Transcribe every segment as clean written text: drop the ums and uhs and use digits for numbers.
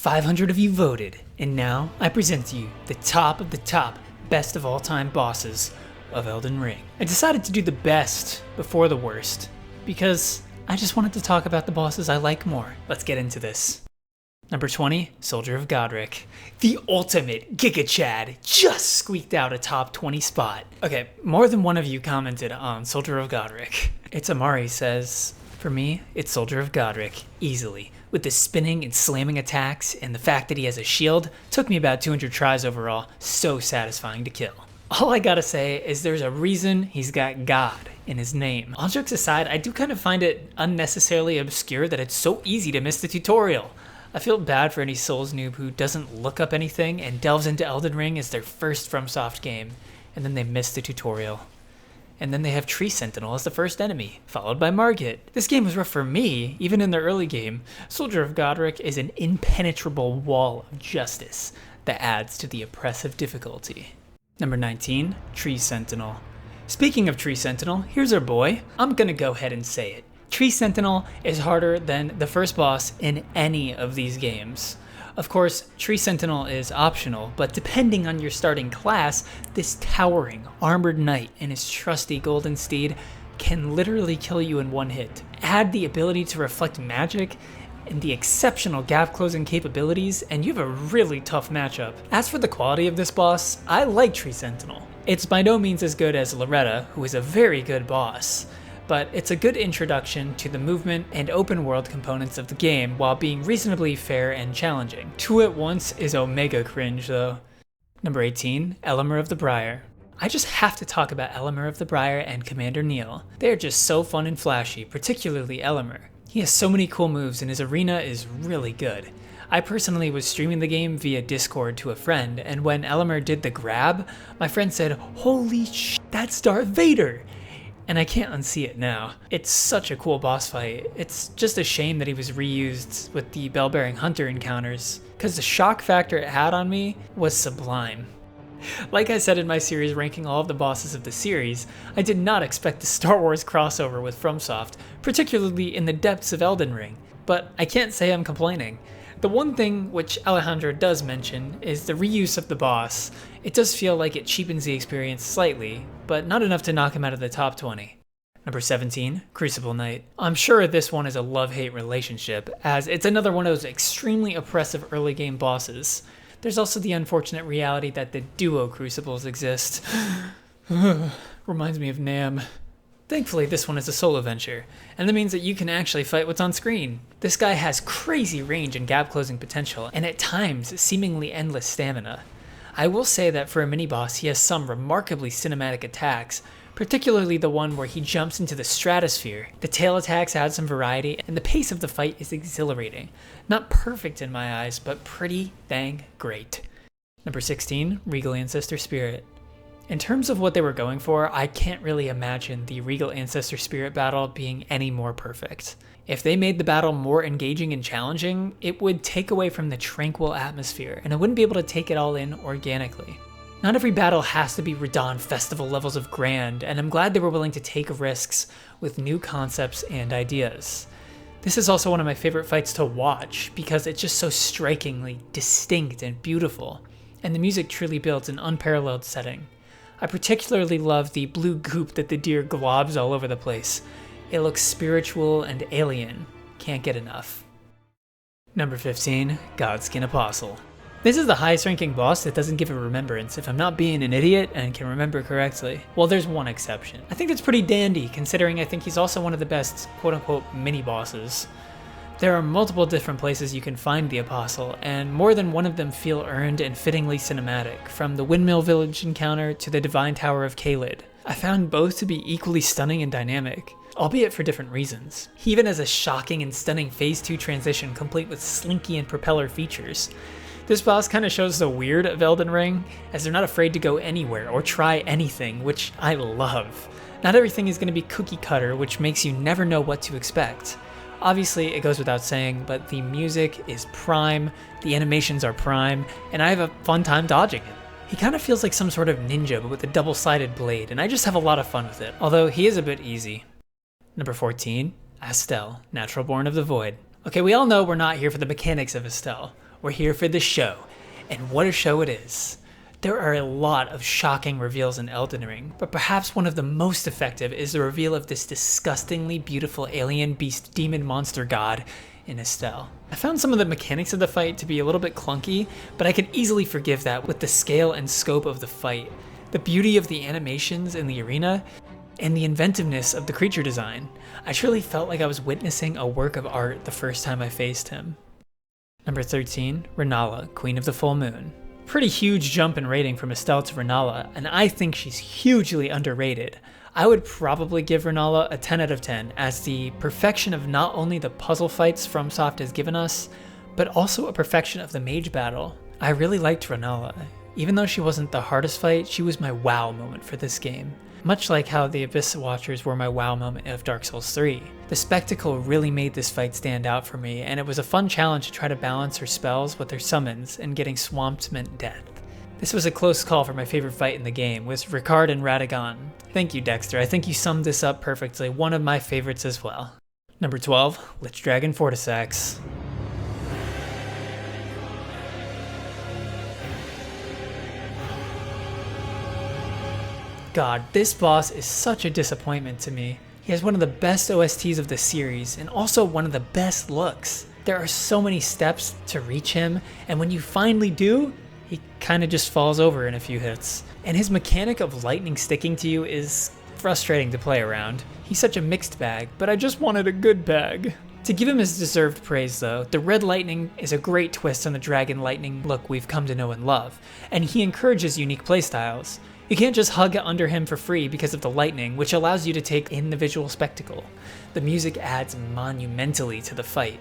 500 of you voted, and now I present to you the top of the top best of all time bosses of Elden Ring. I decided to do the best before the worst, because I just wanted to talk about the bosses I like more. Let's get into this. Number 20, Soldier of Godric. The ultimate Giga Chad just squeaked out a top 20 spot. Okay, more than one of you commented on Soldier of Godric. It's Amari says, for me, it's Soldier of Godric, easily. With the spinning and slamming attacks and the fact that he has a shield, took me about 200 tries overall, so satisfying to kill. All I gotta say is there's a reason he's got God in his name. All jokes aside, I do kind of find it unnecessarily obscure that it's so easy to miss the tutorial. I feel bad for any Souls noob who doesn't look up anything and delves into Elden Ring as their first FromSoft game, and then they miss the tutorial. And then they have Tree Sentinel as the first enemy, followed by Margit. This game was rough for me, even in the early game. Soldier of Godric is an impenetrable wall of justice that adds to the oppressive difficulty. Number 19, Tree Sentinel. Speaking of Tree Sentinel, here's our boy. I'm gonna go ahead and say it. Tree Sentinel is harder than the first boss in any of these games. Of course, Tree Sentinel is optional, but depending on your starting class, this towering armored knight and his trusty golden steed can literally kill you in one hit. Add the ability to reflect magic and the exceptional gap closing capabilities, and you have a really tough matchup. As for the quality of this boss, I like Tree Sentinel. It's by no means as good as Loretta, who is a very good boss, but it's a good introduction to the movement and open world components of the game while being reasonably fair and challenging. Two at once is omega cringe though. Number 18, Elemer of the Briar. I just have to talk about Elemer of the Briar and Commander Neil. They're just so fun and flashy, particularly Elemer. He has so many cool moves and his arena is really good. I personally was streaming the game via Discord to a friend, and when Elemer did the grab, my friend said, "Holy sh*, that's Darth Vader!" And I can't unsee it now. It's such a cool boss fight. It's just a shame that he was reused with the bell-bearing hunter encounters, because the shock factor it had on me was sublime. Like I said in my series ranking all of the bosses of the series, I did not expect the Star Wars crossover with FromSoft, particularly in the depths of Elden Ring, but I can't say I'm complaining. The one thing which Alejandro does mention is the reuse of the boss. It does feel like it cheapens the experience slightly, but not enough to knock him out of the top 20. Number 17, Crucible Knight. I'm sure this one is a love-hate relationship, as it's another one of those extremely oppressive early game bosses. There's also the unfortunate reality that the duo Crucibles exist. Reminds me of Nam. Thankfully, this one is a solo venture, and that means that you can actually fight what's on screen. This guy has crazy range and gap closing potential, and at times, seemingly endless stamina. I will say that for a mini-boss, he has some remarkably cinematic attacks, particularly the one where he jumps into the stratosphere. The tail attacks add some variety, and the pace of the fight is exhilarating. Not perfect in my eyes, but pretty dang great. Number 16, Regal Ancestor Spirit. In terms of what they were going for, I can't really imagine the Regal Ancestor Spirit battle being any more perfect. If they made the battle more engaging and challenging, it would take away from the tranquil atmosphere, and I wouldn't be able to take it all in organically. Not every battle has to be Radahn Festival levels of grand, and I'm glad they were willing to take risks with new concepts and ideas. This is also one of my favorite fights to watch, because it's just so strikingly distinct and beautiful, and the music truly builds an unparalleled setting. I particularly love the blue goop that the deer globs all over the place. It looks spiritual and alien. Can't get enough. Number 15, Godskin Apostle. This is the highest ranking boss that doesn't give a remembrance if I'm not being an idiot and can remember correctly. Well, there's one exception. I think that's pretty dandy considering I think he's also one of the best quote-unquote mini-bosses. There are multiple different places you can find the Apostle, and more than one of them feel earned and fittingly cinematic, from the Windmill Village encounter to the Divine Tower of Caelid. I found both to be equally stunning and dynamic, albeit for different reasons. He even has a shocking and stunning Phase 2 transition complete with slinky and propeller features. This boss kind of shows the weird of Elden Ring, as they're not afraid to go anywhere or try anything, which I love. Not everything is going to be cookie cutter, which makes you never know what to expect. Obviously, it goes without saying, but the music is prime, the animations are prime, and I have a fun time dodging it. He kind of feels like some sort of ninja, but with a double-sided blade, and I just have a lot of fun with it, although he is a bit easy. Number 14, Astel, Natural Born of the Void. Okay, we all know we're not here for the mechanics of Estelle. we're here for the show. And what a show it is. There are a lot of shocking reveals in Elden Ring, but perhaps one of the most effective is the reveal of this disgustingly beautiful alien beast demon monster god in Estelle. I found some of the mechanics of the fight to be a little bit clunky, but I can easily forgive that with the scale and scope of the fight, the beauty of the animations in the arena, and the inventiveness of the creature design. I truly felt like I was witnessing a work of art the first time I faced him. Number 13, Renala, Queen of the Full Moon. Pretty huge jump in rating from Estelle to Renala, and I think she's hugely underrated. I would probably give Renala a 10 out of 10 as the perfection of not only the puzzle fights FromSoft has given us, but also a perfection of the mage battle. I really liked Renala. Even though she wasn't the hardest fight, she was my wow moment for this game. Much like how the Abyss Watchers were my wow moment of Dark Souls 3. The spectacle really made this fight stand out for me, and it was a fun challenge to try to balance her spells with her summons, and getting swamped meant death. This was a close call for my favorite fight in the game, with Ricard and Radagon. Thank you, Dexter, I think you summed this up perfectly, one of my favorites as well. Number 12, Lich Dragon Fortisax. God, this boss is such a disappointment to me. He has one of the best OSTs of the series, and also one of the best looks. There are so many steps to reach him, and when you finally do, he kinda just falls over in a few hits. And his mechanic of lightning sticking to you is frustrating to play around. He's such a mixed bag, but I just wanted a good bag. To give him his deserved praise though, the red lightning is a great twist on the dragon lightning look we've come to know and love, and he encourages unique playstyles. You can't just hug under him for free because of the lightning, which allows you to take in the visual spectacle. The music adds monumentally to the fight.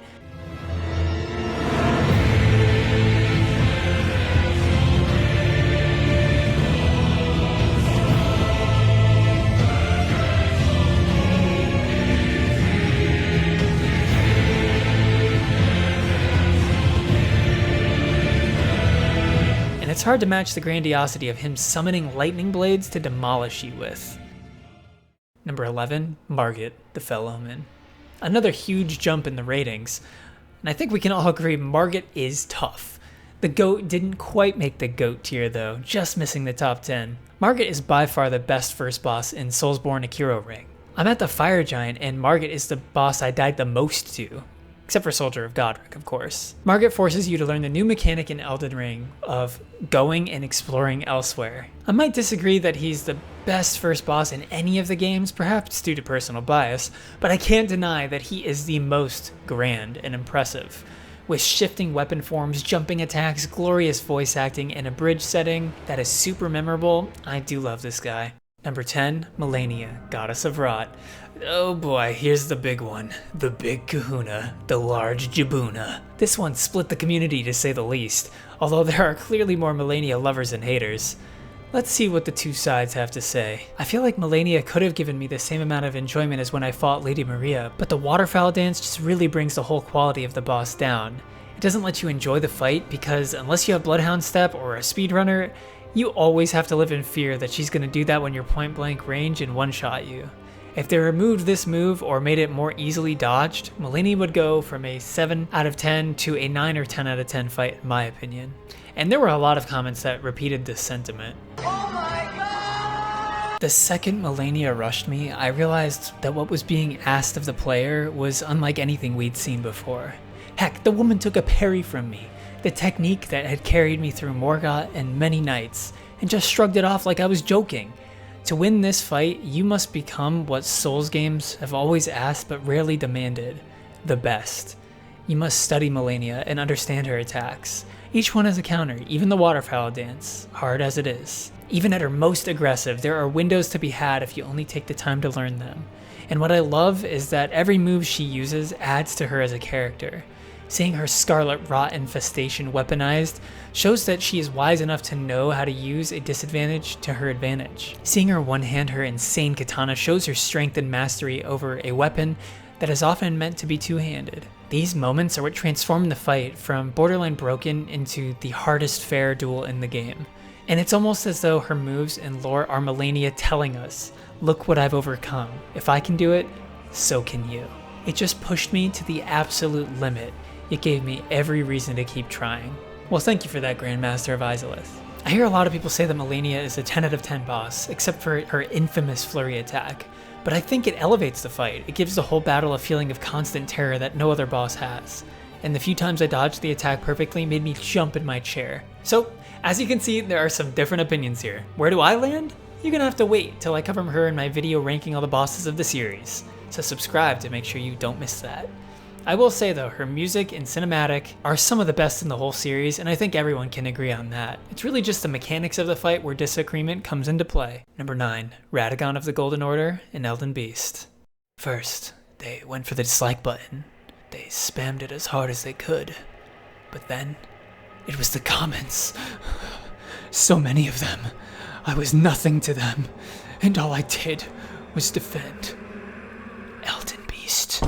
It's hard to match the grandiosity of him summoning lightning blades to demolish you with. Number 11, Margit, the Fell Omen. Another huge jump in the ratings, and I think we can all agree Margit is tough. The GOAT didn't quite make the GOAT tier though, just missing the top 10. Margit is by far the best first boss in Soulsborne Akiro Ring. I'm at the Fire Giant, and Margit is the boss I died the most to. Except for Soldier of Godric, of course. Margit forces you to learn the new mechanic in Elden Ring of going and exploring elsewhere. I might disagree that he's the best first boss in any of the games, perhaps due to personal bias, but I can't deny that he is the most grand and impressive. With shifting weapon forms, jumping attacks, glorious voice acting, and a bridge setting that is super memorable, I do love this guy. Number 10, Melania, Goddess of Rot. Oh boy, here's the big one. The big kahuna, the large jabuna. This one split the community to say the least, although there are clearly more Melania lovers than haters. Let's see what the two sides have to say. I feel like Melania could have given me the same amount of enjoyment as when I fought Lady Maria, but the waterfowl dance just really brings the whole quality of the boss down. It doesn't let you enjoy the fight because unless you have Bloodhound Step or a speedrunner, you always have to live in fear that she's going to do that when you're point blank range and one-shot you. If they removed this move or made it more easily dodged, Melania would go from a 7 out of 10 to a 9 or 10 out of 10 fight in my opinion. And there were a lot of comments that repeated this sentiment. Oh my God! The second Melania rushed me, I realized that what was being asked of the player was unlike anything we'd seen before. Heck, the woman took a parry from me, the technique that had carried me through Morgoth and many nights, and just shrugged it off like I was joking. To win this fight, you must become what Souls games have always asked but rarely demanded, the best. You must study Melania and understand her attacks. Each one has a counter, even the waterfowl dance, hard as it is. Even at her most aggressive, there are windows to be had if you only take the time to learn them. And what I love is that every move she uses adds to her as a character. Seeing her Scarlet Rot infestation weaponized shows that she is wise enough to know how to use a disadvantage to her advantage. Seeing her one-hand her insane katana shows her strength and mastery over a weapon that is often meant to be two-handed. These moments are what transform the fight from borderline broken into the hardest fair duel in the game. And it's almost as though her moves and lore are Melania telling us, look what I've overcome. If I can do it, so can you. It just pushed me to the absolute limit. it gave me every reason to keep trying. Well, thank you for that, Grandmaster of Izalith. I hear a lot of people say that Malenia is a 10 out of 10 boss, except for her infamous flurry attack. But I think it elevates the fight. It gives the whole battle a feeling of constant terror that no other boss has. And the few times I dodged the attack perfectly made me jump in my chair. So, as you can see, there are some different opinions here. Where do I land? You're gonna have to wait till I cover her in my video ranking all the bosses of the series. So subscribe to make sure you don't miss that. I will say though, her music and cinematic are some of the best in the whole series, and I think everyone can agree on that. It's really just the mechanics of the fight where disagreement comes into play. Number 9, Radagon of the Golden Order and Elden Beast. First, they went for the dislike button. They spammed it as hard as they could. But then, it was the comments. So many of them. I was nothing to them, and all I did was defend Elden Beast.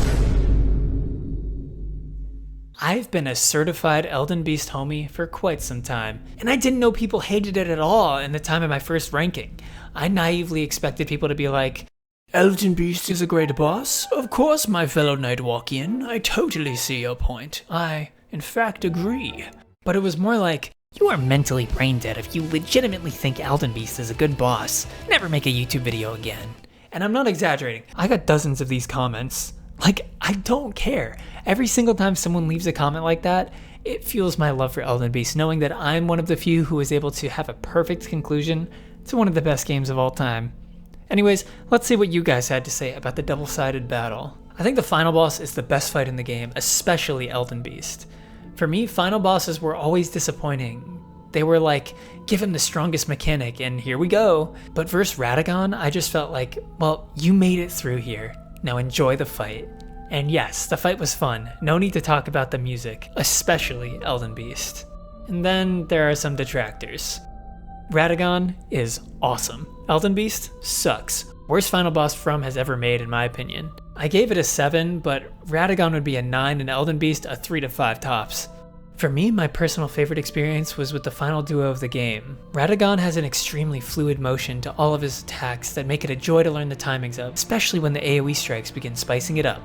I've been a certified Elden Beast homie for quite some time, and I didn't know people hated it at all in the time of my first ranking. I naively expected people to be like, Elden Beast is a great boss? Of course, my fellow Nightwalkian. I totally see your point. I, in fact, agree. But it was more like, you are mentally brain dead if you legitimately think Elden Beast is a good boss. Never make a YouTube video again. And I'm not exaggerating. I got dozens of these comments. Like, I don't care. Every single time someone leaves a comment like that, it fuels my love for Elden Beast, knowing that I'm one of the few who was able to have a perfect conclusion to one of the best games of all time. Anyways, let's see what you guys had to say about the double-sided battle. I think the final boss is the best fight in the game, especially Elden Beast. For me, final bosses were always disappointing. They were like, give him the strongest mechanic and here we go. But versus Radagon, I just felt like, well, you made it through here. Now enjoy the fight. And yes, the fight was fun. No need to talk about the music, especially Elden Beast. And then there are some detractors. Radagon is awesome. Elden Beast sucks. Worst final boss From has ever made in my opinion. I gave it a 7, but Radagon would be a 9 and Elden Beast a 3 to 5 tops. For me, my personal favorite experience was with the final duo of the game. Radagon has an extremely fluid motion to all of his attacks that make it a joy to learn the timings of, especially when the AoE strikes begin spicing it up.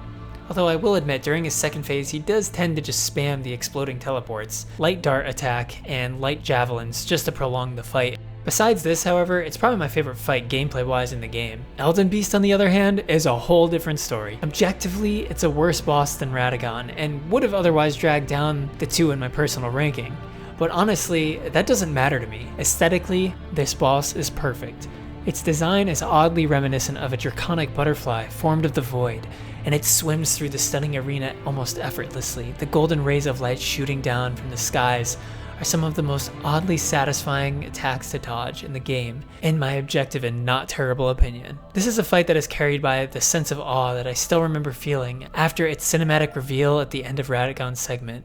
Although I will admit, during his second phase, he does tend to just spam the exploding teleports, light dart attack, and light javelins just to prolong the fight. Besides this, however, it's probably my favorite fight gameplay-wise in the game. Elden Beast, on the other hand, is a whole different story. Objectively, it's a worse boss than Radagon, and would have otherwise dragged down the two in my personal ranking. But honestly, that doesn't matter to me. Aesthetically, this boss is perfect. Its design is oddly reminiscent of a draconic butterfly formed of the void, and it swims through the stunning arena almost effortlessly. The golden rays of light shooting down from the skies are some of the most oddly satisfying attacks to dodge in the game, in my objective and not terrible opinion. This is a fight that is carried by the sense of awe that I still remember feeling after its cinematic reveal at the end of Radagon's segment,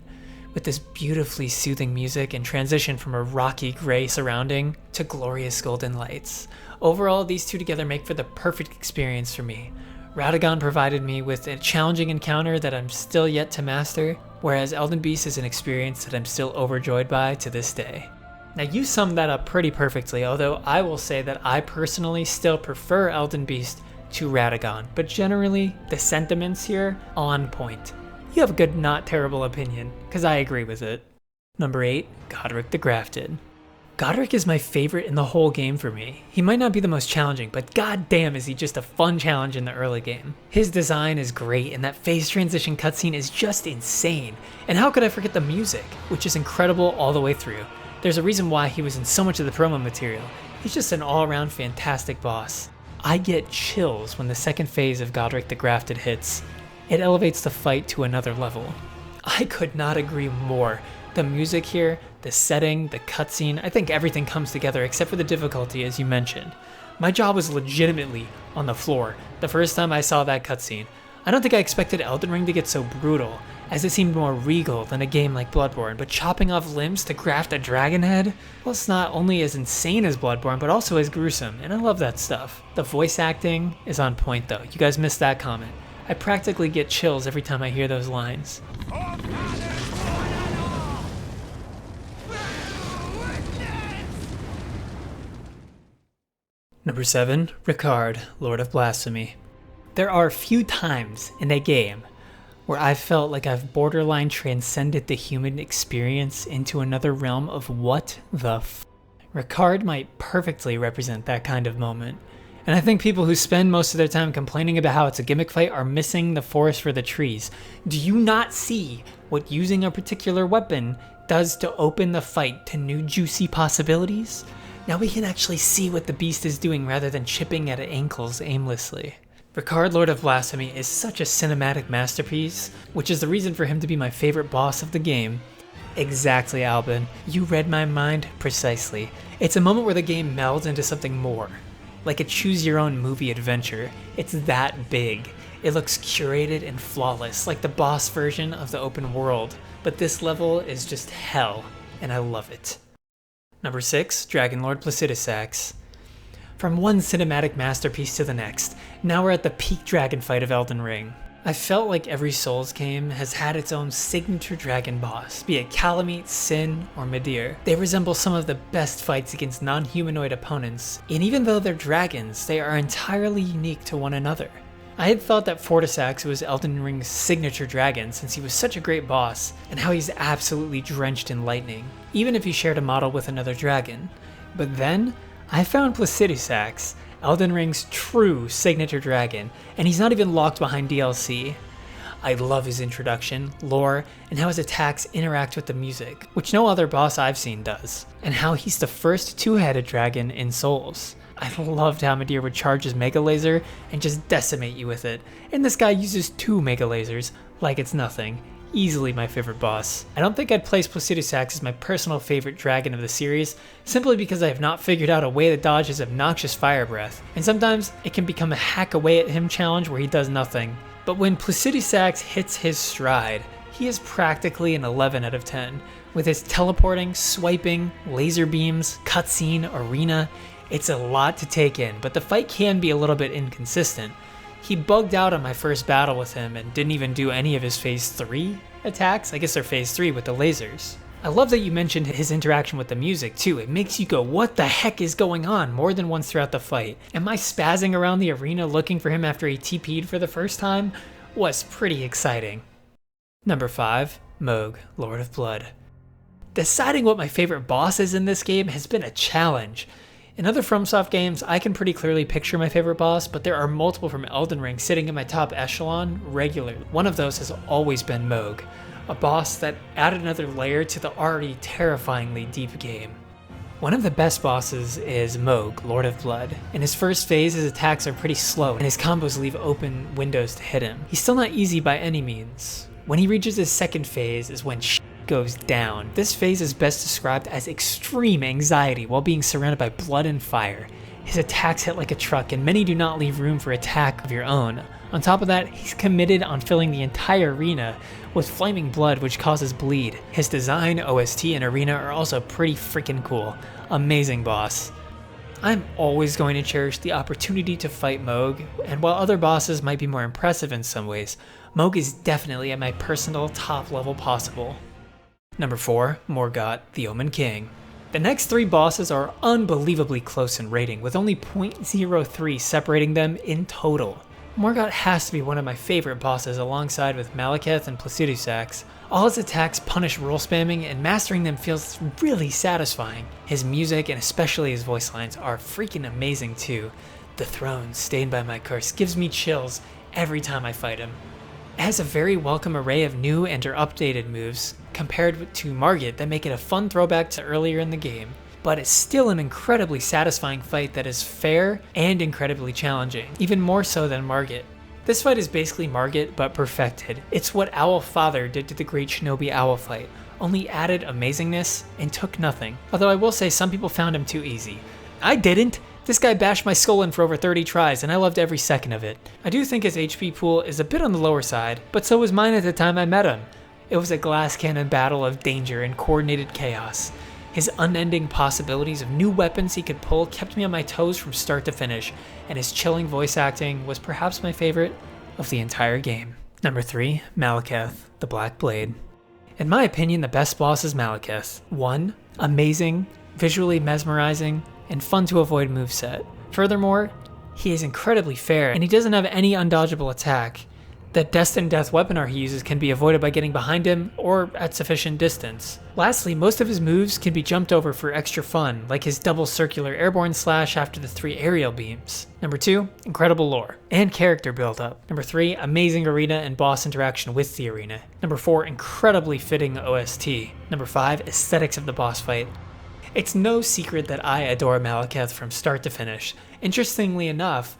with this beautifully soothing music and transition from a rocky gray surrounding to glorious golden lights. Overall, these two together make for the perfect experience for me. Radagon provided me with a challenging encounter that I'm still yet to master, whereas Elden Beast is an experience that I'm still overjoyed by to this day. Now you summed that up pretty perfectly, although I will say that I personally still prefer Elden Beast to Radagon, but generally the sentiments here on point. You have a good not terrible opinion, because I agree with it. Number 8, Godric the Grafted. Godric is my favorite in the whole game for me. He might not be the most challenging, but goddamn is he just a fun challenge in the early game. His design is great, and that phase transition cutscene is just insane. And how could I forget the music, which is incredible all the way through. There's a reason why he was in so much of the promo material. He's just an all-around fantastic boss. I get chills when the second phase of Godric the Grafted hits. It elevates the fight to another level. I could not agree more. The music here, the setting, the cutscene, I think everything comes together except for the difficulty, as you mentioned. My jaw was legitimately on the floor the first time I saw that cutscene. I don't think I expected Elden Ring to get so brutal, as it seemed more regal than a game like Bloodborne, but chopping off limbs to graft a dragon head? Well, it's not only as insane as Bloodborne, but also as gruesome, and I love that stuff. The voice acting is on point though, you guys missed that comment. I practically get chills every time I hear those lines. Number 7, Ricard, Lord of Blasphemy. There are few times in a game where I felt like I've borderline transcended the human experience into another realm of what the f. Ricard might perfectly represent that kind of moment. And I think people who spend most of their time complaining about how it's a gimmick fight are missing the forest for the trees. Do you not see what using a particular weapon does to open the fight to new juicy possibilities? Now we can actually see what the beast is doing rather than chipping at ankles aimlessly. Ricard, Lord of Blasphemy is such a cinematic masterpiece, which is the reason for him to be my favorite boss of the game. Exactly, Albin. You read my mind precisely. It's a moment where the game melds into something more. Like a choose-your-own-movie adventure. It's that big. It looks curated and flawless, like the boss version of the open world. But this level is just hell, and I love it. Number 6, Dragonlord Placidusax. From one cinematic masterpiece to the next, now we're at the peak dragon fight of Elden Ring. I felt like every Souls game has had its own signature dragon boss, be it Kalameet, Sin, or Midir. They resemble some of the best fights against non-humanoid opponents, and even though they're dragons, they are entirely unique to one another. I had thought that Fortisax was Elden Ring's signature dragon since he was such a great boss, and how he's absolutely drenched in lightning, even if he shared a model with another dragon. But then, I found Placidusax, Elden Ring's true signature dragon, and he's not even locked behind DLC. I love his introduction, lore, and how his attacks interact with the music, which no other boss I've seen does, and how he's the first two-headed dragon in Souls. I loved how Midir would charge his Mega Laser and just decimate you with it, and this guy uses 2 Mega Lasers like it's nothing. Easily my favorite boss. I don't think I'd place Placidusax as my personal favorite dragon of the series, simply because I have not figured out a way to dodge his obnoxious fire breath, and sometimes it can become a hack away at him challenge where he does nothing. But when Placidusax hits his stride, he is practically an 11 out of 10. With his teleporting, swiping, laser beams, cutscene, arena, it's a lot to take in, but the fight can be a little bit inconsistent. He bugged out on my first battle with him and didn't even do any of his phase 3 attacks. I guess they're phase 3 with the lasers. I love that you mentioned his interaction with the music too. It makes you go, what the heck is going on, more than once throughout the fight. And my spazzing around the arena looking for him after he TP'd for the first time was pretty exciting. Number 5, Mohg, Lord of Blood. Deciding what my favorite boss is in this game has been a challenge. In other FromSoft games, I can pretty clearly picture my favorite boss, but there are multiple from Elden Ring sitting in my top echelon regularly. One of those has always been Mohg, a boss that added another layer to the already terrifyingly deep game. One of the best bosses is Mohg, Lord of Blood. In his first phase, his attacks are pretty slow, and his combos leave open windows to hit him. He's still not easy by any means. When he reaches his second phase is when goes down. This phase is best described as extreme anxiety while being surrounded by blood and fire. His attacks hit like a truck, and many do not leave room for attack of your own. On top of that, he's committed on filling the entire arena with flaming blood which causes bleed. His design, OST, and arena are also pretty freaking cool. Amazing boss. I'm always going to cherish the opportunity to fight Mohg, and while other bosses might be more impressive in some ways, Mohg is definitely at my personal top level possible. Number 4, Morgott, the Omen King. The next 3 bosses are unbelievably close in rating, with only 0.03 separating them in total. Morgott has to be one of my favorite bosses alongside with Malekith and Placidusax. All his attacks punish roll spamming, and mastering them feels really satisfying. His music, and especially his voice lines, are freaking amazing too. The throne, stained by my curse, gives me chills every time I fight him. It has a very welcome array of new and or updated moves compared to Margit that make it a fun throwback to earlier in the game, but it's still an incredibly satisfying fight that is fair and incredibly challenging, even more so than Margit. This fight is basically Margit but perfected. It's what Owl Father did to the Great Shinobi Owl fight, only added amazingness and took nothing. Although I will say some people found him too easy. I didn't! This guy bashed my skull in for over 30 tries, and I loved every second of it. I do think his HP pool is a bit on the lower side, but so was mine at the time I met him. It was a glass cannon battle of danger and coordinated chaos. His unending possibilities of new weapons he could pull kept me on my toes from start to finish, and his chilling voice acting was perhaps my favorite of the entire game. Number 3, Malekith, the Black Blade. In my opinion, the best boss is Malekith. 1, amazing, visually mesmerizing, and fun to avoid moveset. Furthermore, he is incredibly fair, and he doesn't have any undodgeable attack. The destined death webinar he uses can be avoided by getting behind him or at sufficient distance. Lastly, most of his moves can be jumped over for extra fun, like his double circular airborne slash after the 3 aerial beams. Number 2, incredible lore and character build-up. Number 3, amazing arena and boss interaction with the arena. Number 4, incredibly fitting OST. Number 5, aesthetics of the boss fight. It's no secret that I adore Malekith from start to finish. Interestingly enough,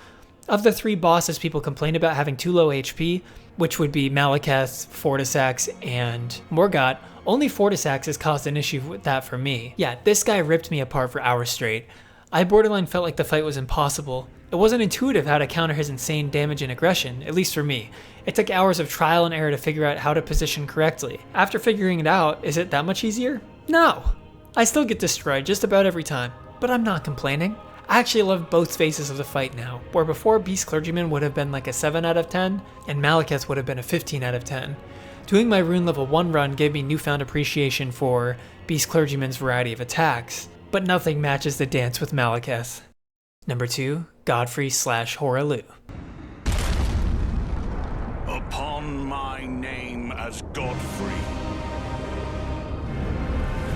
of the 3 bosses people complain about having too low HP, which would be Malekith, Fortisax, and Morgott, only Fortisax has caused an issue with that for me. Yeah, this guy ripped me apart for hours straight. I borderline felt like the fight was impossible. It wasn't intuitive how to counter his insane damage and aggression, at least for me. It took hours of trial and error to figure out how to position correctly. After figuring it out, is it that much easier? No! I still get destroyed just about every time, but I'm not complaining. I actually love both phases of the fight now, where before Beast Clergyman would have been like a 7 out of 10, and Malekith would have been a 15 out of 10. Doing my Rune Level 1 run gave me newfound appreciation for Beast Clergyman's variety of attacks, but nothing matches the dance with Malekith. Number 2, Godfrey/Hoarah. Upon my name as Godfrey,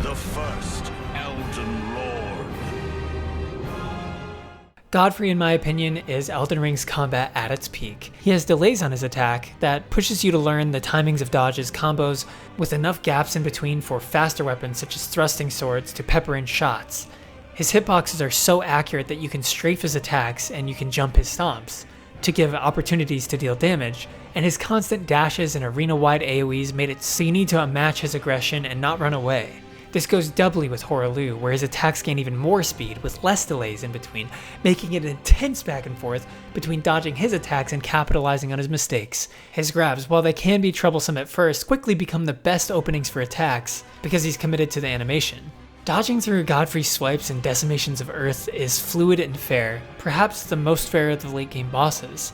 the first Elden Lord. Godfrey, in my opinion, is Elden Ring's combat at its peak. He has delays on his attack that pushes you to learn the timings of dodges, combos, with enough gaps in between for faster weapons such as thrusting swords to pepper in shots. His hitboxes are so accurate that you can strafe his attacks and you can jump his stomps to give opportunities to deal damage, and his constant dashes and arena-wide AoEs made it so you need to match his aggression and not run away. This goes doubly with Hoarah, where his attacks gain even more speed with less delays in between, making it an intense back and forth between dodging his attacks and capitalizing on his mistakes. His grabs, while they can be troublesome at first, quickly become the best openings for attacks because he's committed to the animation. Dodging through Godfrey's swipes and decimations of Earth is fluid and fair, perhaps the most fair of the late game bosses.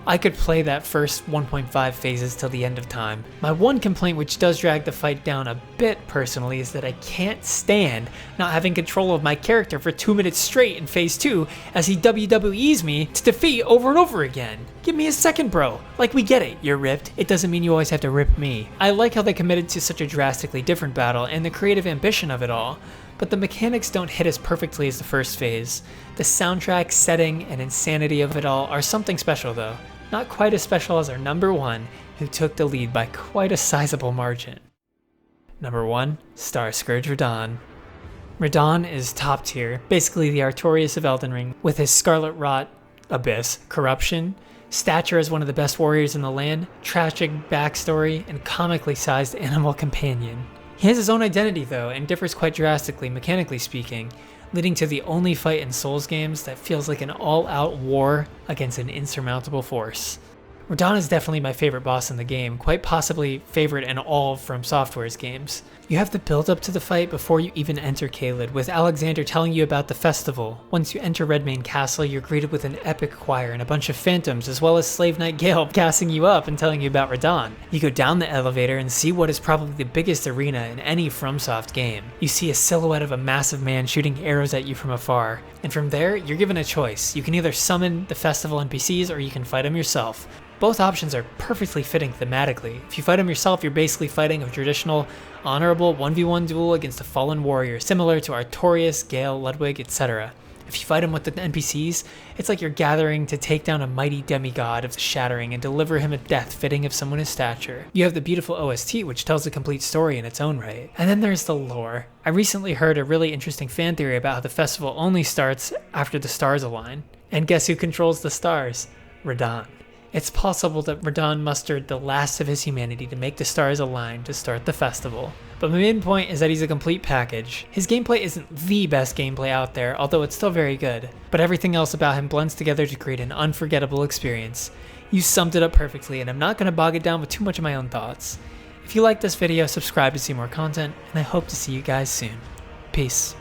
I could play that first 1.5 phases till the end of time. My one complaint, which does drag the fight down a bit personally, is that I can't stand not having control of my character for 2 minutes straight in phase 2 as he WWEs me to defeat over and over again. Give me a second, bro. Like, we get it, you're ripped. It doesn't mean you always have to rip me. I like how they committed to such a drastically different battle and the creative ambition of it all, but the mechanics don't hit as perfectly as the first phase. The soundtrack, setting, and insanity of it all are something special though. Not quite as special as our number 1, who took the lead by quite a sizable margin. Number 1, Star Scourge Radahn. Radahn is top tier, basically the Artorias of Elden Ring, with his Scarlet Rot, Abyss, Corruption, stature as one of the best warriors in the land, tragic backstory, and comically sized animal companion. He has his own identity though, and differs quite drastically mechanically speaking, leading to the only fight in Souls games that feels like an all-out war against an insurmountable force. Radahn is definitely my favorite boss in the game, quite possibly favorite in all From Software's games. You have to build up to the fight before you even enter Caelid, with Alexander telling you about the festival. Once you enter Redmane Castle, you're greeted with an epic choir and a bunch of phantoms, as well as Slave Knight Gale gassing you up and telling you about Radahn. You go down the elevator and see what is probably the biggest arena in any FromSoft game. You see a silhouette of a massive man shooting arrows at you from afar, and from there, you're given a choice. You can either summon the festival NPCs or you can fight them yourself. Both options are perfectly fitting thematically. If you fight him yourself, you're basically fighting a traditional, honorable 1v1 duel against a fallen warrior, similar to Artorias, Gale, Ludwig, etc. If you fight him with the NPCs, it's like you're gathering to take down a mighty demigod of the Shattering and deliver him a death fitting of someone his stature. You have the beautiful OST, which tells a complete story in its own right. And then there's the lore. I recently heard a really interesting fan theory about how the festival only starts after the stars align. And guess who controls the stars? Radahn. It's possible that Radahn mustered the last of his humanity to make the stars align to start the festival. But my main point is that he's a complete package. His gameplay isn't the best gameplay out there, although it's still very good, but everything else about him blends together to create an unforgettable experience. You summed it up perfectly, and I'm not going to bog it down with too much of my own thoughts. If you like this video, subscribe to see more content, and I hope to see you guys soon. Peace.